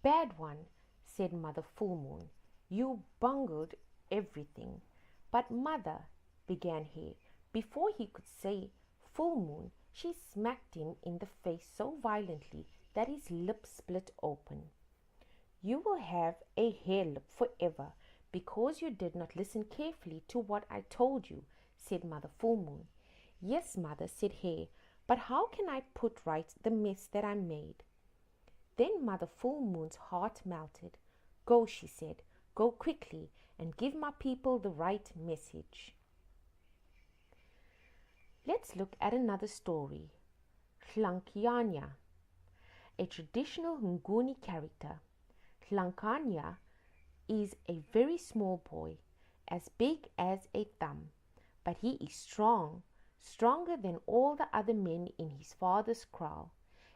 Bad one, said Mother Full Moon. You bungled everything. But Mother, began he. Before he could say Full Moon, she smacked him in the face so violently that his lips split open. You will have a hare lip forever, because you did not listen carefully to what I told you, said Mother Full Moon. Yes, Mother, said Hare, but how can I put right the mess that I made? Then Mother Full Moon's heart melted. Go, she said, go quickly and give my people the right message. Let's look at another story. Hlankanya, a traditional Nguni character. Hlankanya is a very small boy, as big as a thumb, but he is strong, stronger than all the other men in his father's kraal,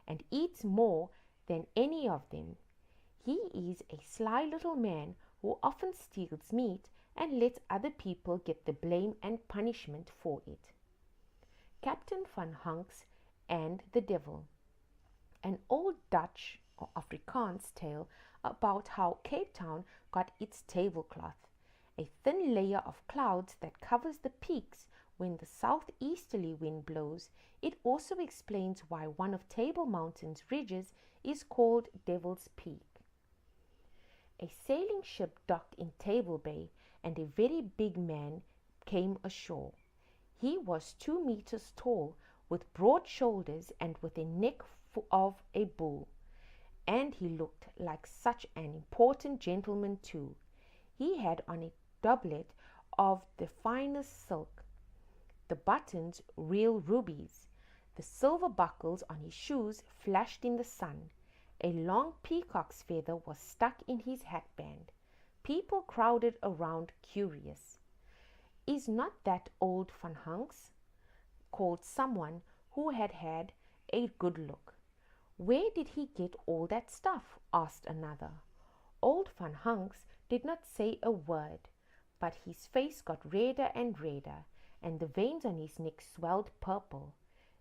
and eats more than any of them. He is a sly little man who often steals meat and lets other people get the blame and punishment for it. Captain van Hunks and the Devil, an old Dutch or Afrikaans tale about how Cape Town got its tablecloth, a thin layer of clouds that covers the peaks when the southeasterly wind blows. It also explains why one of Table Mountain's ridges is called Devil's Peak. A sailing ship docked in Table Bay, and a very big man came ashore. He was 2 meters tall, with broad shoulders and with a neck of a bull, and he looked like such an important gentleman too. He had on a doublet of the finest silk, the buttons real rubies, the silver buckles on his shoes flashed in the sun. A long peacock's feather was stuck in his hatband. People crowded around curious. Is not that old Van Hunks? Called someone who had had a good look. Where did he get all that stuff? Asked another. Old Van Hunks did not say a word, but his face got redder and redder, and the veins on his neck swelled purple.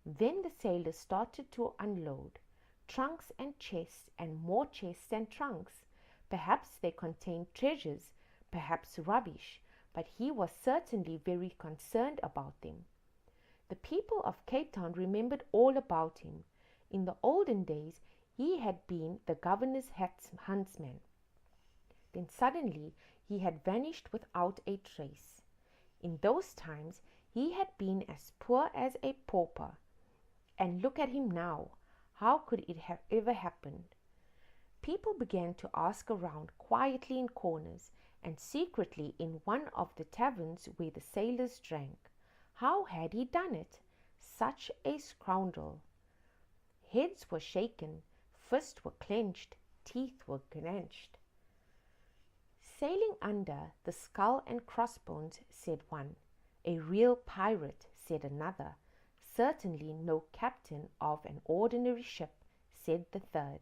Then the sailors started to unload trunks and chests, and more chests and trunks. Perhaps they contained treasures, perhaps rubbish, but he was certainly very concerned about them. The people of Cape Town remembered all about him. In the olden days, he had been the governor's huntsman. Then suddenly he had vanished without a trace. In those times, he had been as poor as a pauper. And look at him now. How could it have ever happened? People began to ask around quietly in corners and secretly in one of the taverns where the sailors drank. How had he done it? Such a scoundrel! Heads were shaken, fists were clenched, teeth were clenched. Sailing under the skull and crossbones, said one. A real pirate, said another. Certainly no captain of an ordinary ship, said the third.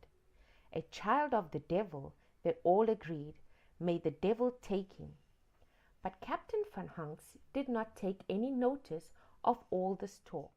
A child of the devil, they all agreed. May the devil take him. But Captain Van Hunks did not take any notice of all this talk.